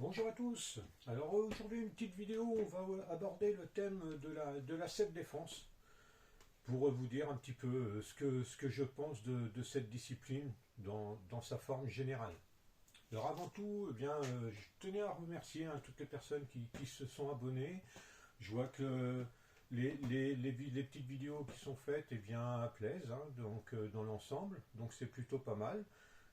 Bonjour à tous. Alors aujourd'hui une petite vidéo, on va aborder le thème de la self-défense pour vous dire un petit peu ce que je pense de cette discipline dans sa forme générale. Alors avant tout, eh bien, je tenais à remercier toutes les personnes qui se sont abonnées. Je vois que les petites vidéos qui sont faites eh bien, plaisent donc, dans l'ensemble, donc c'est plutôt pas mal.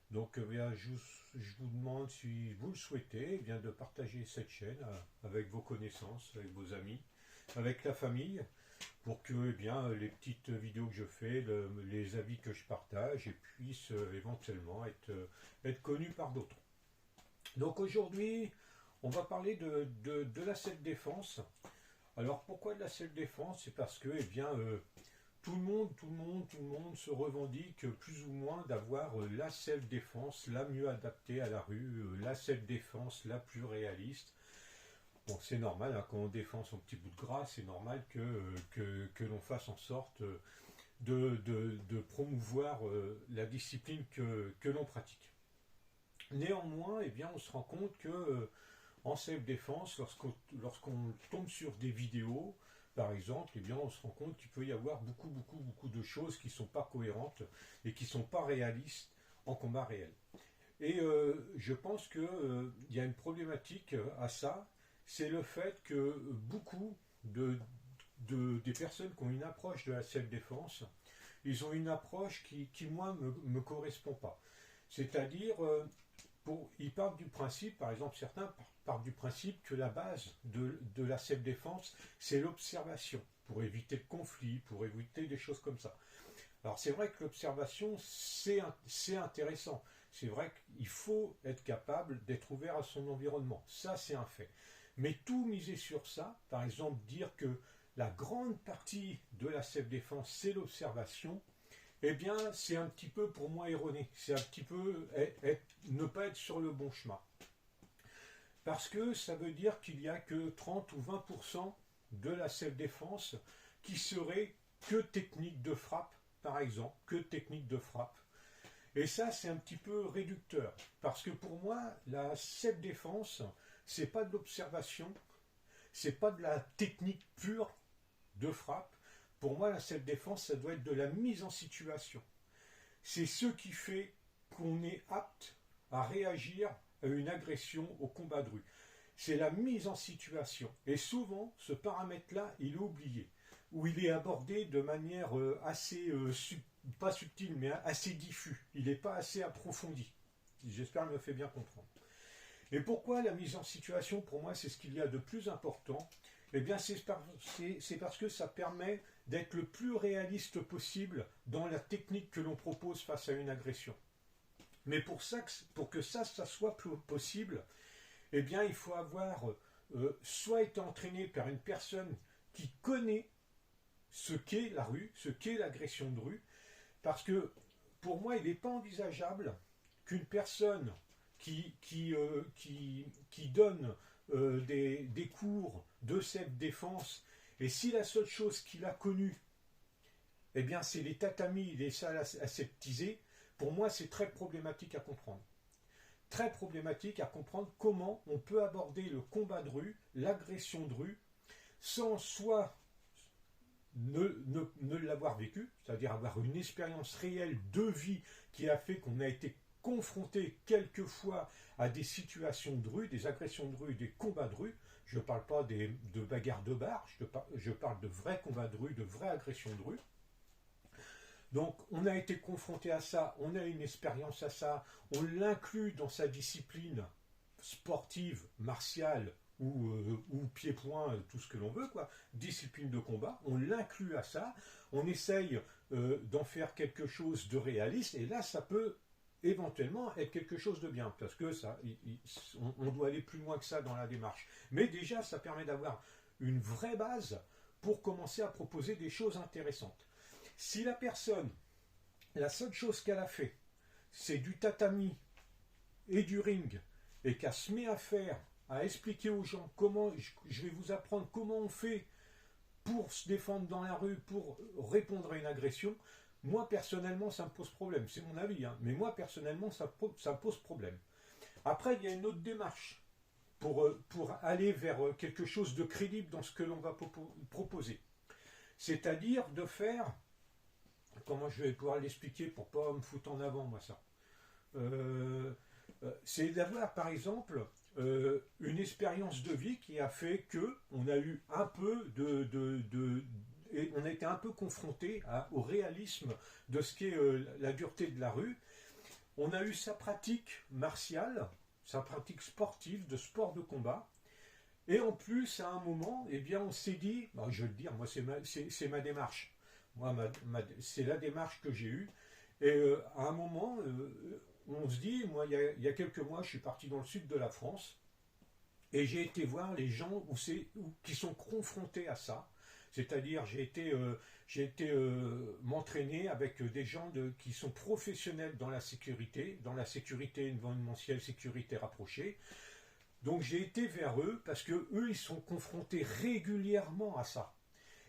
Donc bien, je vous demande, si vous le souhaitez, eh bien, de partager cette chaîne avec vos connaissances, avec vos amis, avec la famille, pour que eh bien, les petites vidéos que je fais, les avis que je partage, puissent éventuellement être connus par d'autres. Donc aujourd'hui, on va parler de la self-défense. Alors pourquoi de la self-défense? C'est parce que eh bien, tout le monde se revendique plus ou moins d'avoir la self-défense la mieux adaptée à la rue, la self-défense la plus réaliste. Bon, c'est normal, quand on défend son petit bout de gras, c'est normal que l'on fasse en sorte de promouvoir la discipline que l'on pratique. Néanmoins, eh bien, on se rend compte que en self-défense, lorsqu'on tombe sur des vidéos, par exemple, eh bien, on se rend compte qu'il peut y avoir beaucoup de choses qui ne sont pas cohérentes et qui ne sont pas réalistes en combat réel. Et je pense qu'il y a une problématique à ça, c'est le fait que beaucoup des personnes qui ont une approche de la self-défense, ils ont une approche moi, me correspond pas. C'est-à-dire, ils partent du principe, par exemple, certains partent du principe que la base de la self-défense, c'est l'observation, pour éviter le conflit, pour éviter des choses comme ça. Alors c'est vrai que l'observation, c'est intéressant. C'est vrai qu'il faut être capable d'être ouvert à son environnement. Ça, c'est un fait. Mais tout miser sur ça, par exemple, dire que la grande partie de la self-défense, c'est l'observation, eh bien, c'est un petit peu pour moi erroné. C'est un petit peu ne pas être sur le bon chemin. Parce que ça veut dire qu'il n'y a que 30 ou 20% de la self-défense qui serait que technique de frappe, par exemple, que technique de frappe. Et ça, c'est un petit peu réducteur. Parce que pour moi, la self-défense, c'est pas de l'observation, c'est pas de la technique pure de frappe. Pour moi, la self-défense, ça doit être de la mise en situation. C'est ce qui fait qu'on est apte à réagir à une agression au combat de rue. C'est la mise en situation. Et souvent, ce paramètre-là, il est oublié. Ou il est abordé de manière assez, pas subtile, mais assez diffus. Il n'est pas assez approfondi. J'espère me fait bien comprendre. Et pourquoi la mise en situation, pour moi, c'est ce qu'il y a de plus important? Eh bien, c'est parce que ça permet d'être le plus réaliste possible dans la technique que l'on propose face à une agression. Mais pour que ça soit possible, eh bien, il faut avoir soit été entraîné par une personne qui connaît ce qu'est la rue, ce qu'est l'agression de rue, parce que pour moi, il n'est pas envisageable qu'une personne qui donne des cours de self-défense, et si la seule chose qu'il a connue, eh bien, c'est les tatamis, les salles aseptisées, pour moi, c'est très problématique à comprendre. Très problématique à comprendre comment on peut aborder le combat de rue, l'agression de rue, sans soit ne l'avoir vécu, c'est-à-dire avoir une expérience réelle de vie qui a fait qu'on a été confronté quelquefois à des situations de rue, des agressions de rue, des combats de rue. Je ne parle pas de bagarres de bar, je parle de vrais combats de rue, de vraies agressions de rue. Donc on a été confronté à ça, on a une expérience à ça, on l'inclut dans sa discipline sportive, martiale ou pied-point, tout ce que l'on veut, quoi, discipline de combat, on l'inclut à ça, on essaye d'en faire quelque chose de réaliste, et là ça peut éventuellement être quelque chose de bien, parce que on doit aller plus loin que ça dans la démarche. Mais déjà, ça permet d'avoir une vraie base pour commencer à proposer des choses intéressantes. Si la personne, la seule chose qu'elle a fait, c'est du tatami et du ring, et qu'elle se met à faire, à expliquer aux gens comment, je vais vous apprendre comment on fait pour se défendre dans la rue, pour répondre à une agression, moi personnellement ça me pose problème. C'est mon avis, mais moi personnellement ça me pose problème. Après, il y a une autre démarche. pour aller vers quelque chose de crédible dans ce que l'on va proposer. C'est-à-dire de faire, comment je vais pouvoir l'expliquer pour pas me foutre en avant, moi, ça. C'est d'avoir, par exemple, une expérience de vie qui a fait que on a eu un peu et on a été un peu confronté au réalisme de ce qu'est la dureté de la rue. On a eu sa pratique martiale, sa pratique sportive, de sport de combat. Et en plus, à un moment, eh bien, on s'est dit, bah, je vais le dire, moi, c'est ma démarche. Moi, c'est la démarche que j'ai eue. Et à un moment, on se dit, moi, il y a quelques mois, je suis parti dans le sud de la France et j'ai été voir les gens qui sont confrontés à ça. C'est-à-dire, j'ai été m'entraîner avec des gens qui sont professionnels dans la sécurité événementielle, sécurité rapprochée. Donc j'ai été vers eux parce que eux, ils sont confrontés régulièrement à ça.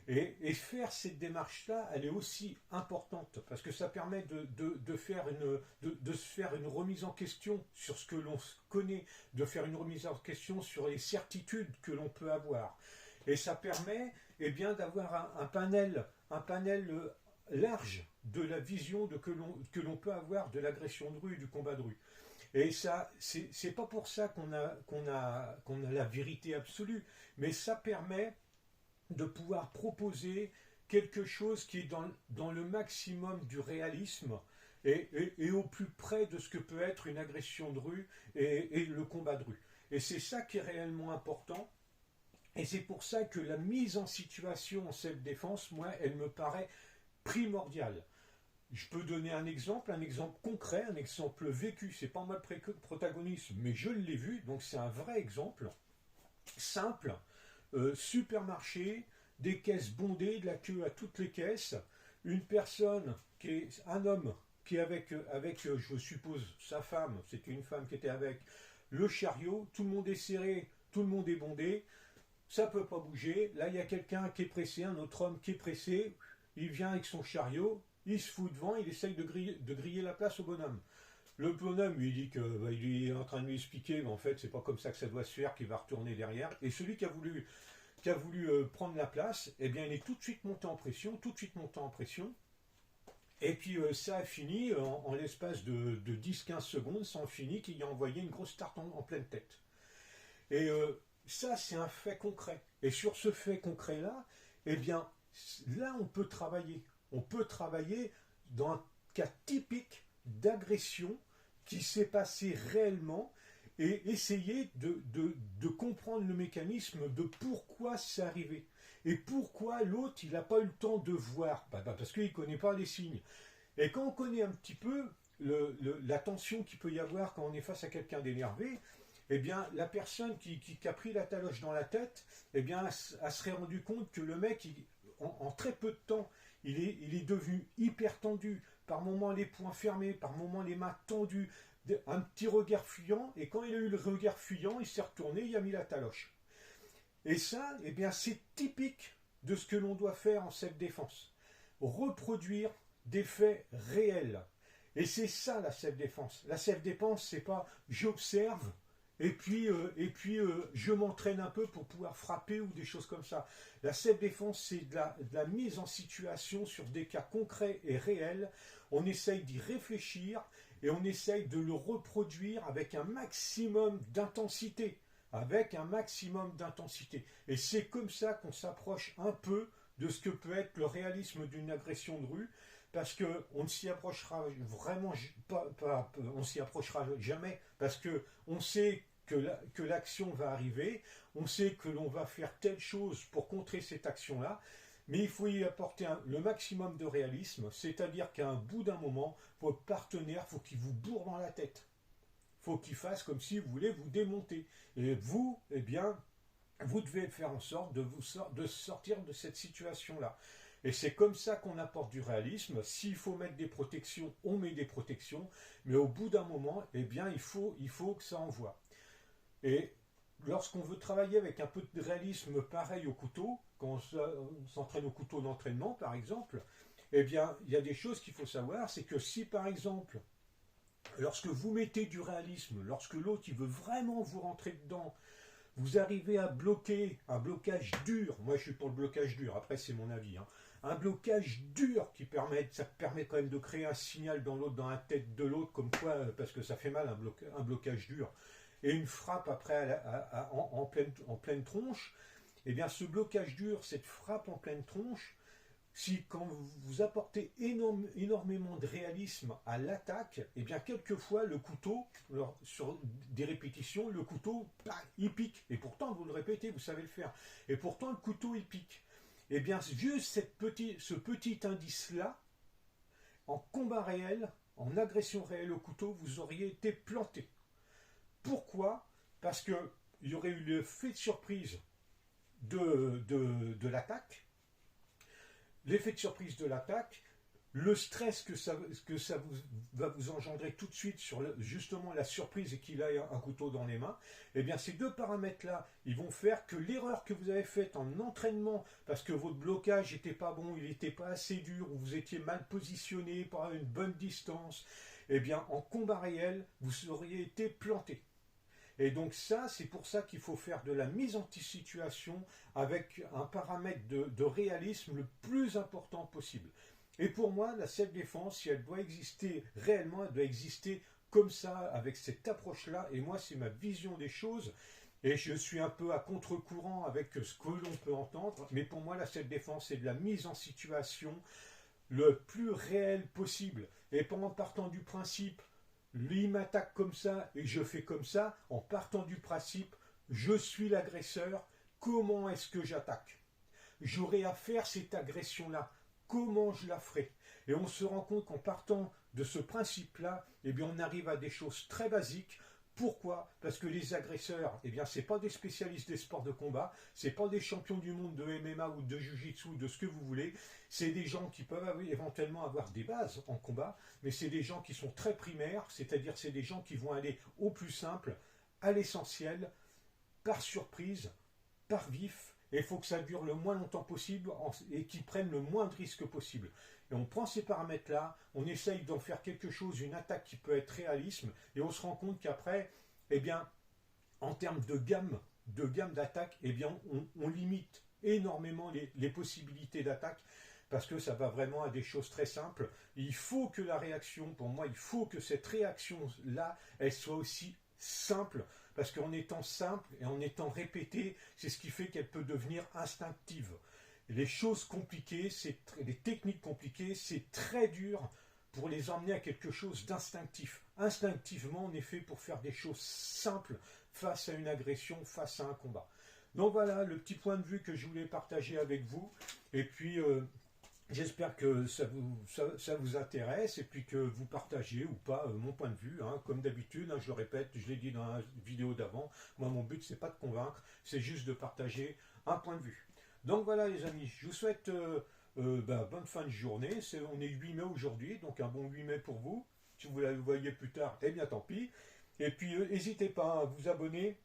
Et faire cette démarche-là, elle est aussi importante parce que ça permet de se faire une remise en question sur ce que l'on connaît, de faire une remise en question sur les certitudes que l'on peut avoir. Et ça permet bien d'avoir un panel large de la vision que l'on peut avoir de l'agression de rue et du combat de rue. Et ça, c'est pas pour ça qu'on a la vérité absolue, mais ça permet de pouvoir proposer quelque chose qui est dans le maximum du réalisme et au plus près de ce que peut être une agression de rue et le combat de rue. Et c'est ça qui est réellement important. Et c'est pour ça que la mise en situation en self-défense, moi, elle me paraît primordiale. Je peux donner un exemple concret, un exemple vécu. C'est pas moi le protagoniste, mais je l'ai vu, donc c'est un vrai exemple. Simple, supermarché, des caisses bondées, de la queue à toutes les caisses, un homme qui est avec je suppose, sa femme, c'était une femme qui était avec, le chariot, tout le monde est serré, tout le monde est bondé, ça ne peut pas bouger. Là, il y a quelqu'un qui est pressé, un autre homme qui est pressé, il vient avec son chariot, il se fout devant, il essaye de griller la place au bonhomme. Le bonhomme lui dit qu'il est en train de lui expliquer, mais en fait, c'est pas comme ça que ça doit se faire, qu'il va retourner derrière. Et celui qui a voulu prendre la place, eh bien, il est tout de suite monté en pression, Et puis, ça a fini, en l'espace de 10-15 secondes, ça a fini qu'il a envoyé une grosse tarte en pleine tête. Et ça, c'est un fait concret. Et sur ce fait concret-là, eh bien, là, on peut travailler. On peut travailler dans un cas typique d'agression qui s'est passé réellement et essayer de comprendre le mécanisme de pourquoi c'est arrivé. Et pourquoi l'autre, il n'a pas eu le temps de voir. Parce qu'il ne connaît pas les signes. Et quand on connaît un petit peu la tension qu'il peut y avoir quand on est face à quelqu'un d'énervé, eh bien, la personne qui a pris la taloche dans la tête, eh bien, elle serait rendue compte que le mec, en très peu de temps, il est devenu hyper tendu, par moments les poings fermés, par moments les mains tendues, un petit regard fuyant, et quand il a eu le regard fuyant, il s'est retourné, il a mis la taloche. Et ça, eh bien, c'est typique de ce que l'on doit faire en self-défense. Reproduire des faits réels. Et c'est ça la self-défense. La self-défense, c'est pas j'observe, et puis je m'entraîne un peu pour pouvoir frapper ou des choses comme ça. La self-défense, c'est de la mise en situation sur des cas concrets et réels. On essaye d'y réfléchir et on essaye de le reproduire avec un maximum d'intensité. Et c'est comme ça qu'on s'approche un peu de ce que peut être le réalisme d'une agression de rue, parce qu'on ne s'y approchera vraiment on s'y approchera jamais, parce que on sait que l'action va arriver, on sait que l'on va faire telle chose pour contrer cette action-là, mais il faut y apporter le maximum de réalisme, c'est-à-dire qu'à un bout d'un moment, votre partenaire, il faut qu'il vous bourre dans la tête. Il faut qu'il fasse comme si vous voulez vous démonter. Et vous, eh bien, vous devez faire en sorte de sortir de cette situation-là. Et c'est comme ça qu'on apporte du réalisme. S'il faut mettre des protections, on met des protections, mais au bout d'un moment, eh bien, il faut que ça envoie. Et lorsqu'on veut travailler avec un peu de réalisme pareil au couteau, quand on s'entraîne au couteau d'entraînement par exemple, eh bien il y a des choses qu'il faut savoir, c'est que si par exemple lorsque vous mettez du réalisme, lorsque l'autre il veut vraiment vous rentrer dedans, vous arrivez à bloquer un blocage dur. Moi je suis pour le blocage dur, après c'est mon avis, hein. Un blocage dur ça permet quand même de créer un signal dans l'autre, dans la tête de l'autre, comme quoi, parce que ça fait mal un blocage dur, et une frappe après en pleine tronche. Eh bien ce blocage dur, cette frappe en pleine tronche, si quand vous apportez énormément de réalisme à l'attaque, eh bien quelquefois le couteau, sur des répétitions, le couteau, il pique. Et pourtant vous le répétez, vous savez le faire. Et pourtant le couteau il pique. Eh bien juste ce petit indice-là, en combat réel, en agression réelle au couteau, vous auriez été planté. Pourquoi? Parce qu'il y aurait eu l'effet de surprise de l'attaque, l'effet de surprise de l'attaque, le stress que ça va vous engendrer tout de suite sur justement la surprise et qu'il a un couteau dans les mains, eh bien ces deux paramètres-là, ils vont faire que l'erreur que vous avez faite en entraînement, parce que votre blocage n'était pas bon, il n'était pas assez dur, ou vous étiez mal positionné par une bonne distance, eh bien en combat réel, vous auriez été planté. Et donc ça, c'est pour ça qu'il faut faire de la mise en situation avec un paramètre de réalisme le plus important possible. Et pour moi, la self-défense, si elle doit exister réellement, elle doit exister comme ça, avec cette approche-là. Et moi, c'est ma vision des choses. Et je suis un peu à contre-courant avec ce que l'on peut entendre. Mais pour moi, la self-défense, c'est de la mise en situation le plus réelle possible. Et en partant du principe, lui m'attaque comme ça et je fais comme ça, en partant du principe, je suis l'agresseur, comment est-ce que j'attaque? J'aurai à faire cette agression-là, comment je la ferai? Et on se rend compte qu'en partant de ce principe-là, eh bien on arrive à des choses très basiques. Pourquoi? Parce que les agresseurs, eh bien, c'est pas des spécialistes des sports de combat, c'est pas des champions du monde de MMA ou de Jiu-Jitsu, de ce que vous voulez, c'est des gens qui peuvent éventuellement avoir des bases en combat, mais c'est des gens qui sont très primaires, c'est-à-dire c'est des gens qui vont aller au plus simple, à l'essentiel, par surprise, par vif, et il faut que ça dure le moins longtemps possible et qu'ils prennent le moins de risques possible. Et on prend ces paramètres-là, on essaye d'en faire quelque chose, une attaque qui peut être réalisme, et on se rend compte qu'après, eh bien, en termes de gamme d'attaque, eh bien, on limite énormément les possibilités d'attaque, parce que ça va vraiment à des choses très simples. Et il faut que la réaction, pour moi, il faut que cette réaction-là, elle soit aussi simple, parce qu'en étant simple et en étant répétée, c'est ce qui fait qu'elle peut devenir instinctive. Les choses compliquées, les techniques compliquées, c'est très dur pour les emmener à quelque chose d'instinctif. Instinctivement, on est fait pour faire des choses simples face à une agression, face à un combat. Donc voilà le petit point de vue que je voulais partager avec vous. Et puis, j'espère que ça vous intéresse et puis que vous partagez ou pas mon point de vue. Hein. Comme d'habitude, hein, je le répète, je l'ai dit dans la vidéo d'avant, moi mon but c'est pas de convaincre, c'est juste de partager un point de vue. Donc voilà les amis, je vous souhaite bonne fin de journée. On est 8 mai aujourd'hui, donc un bon 8 mai pour vous. Si vous la voyez plus tard, eh bien tant pis. Et puis n'hésitez pas à vous abonner,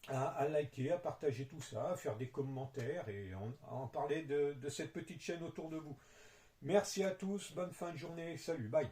à liker, à partager tout ça, à faire des commentaires et à en parler de cette petite chaîne autour de vous. Merci à tous, bonne fin de journée, salut, bye.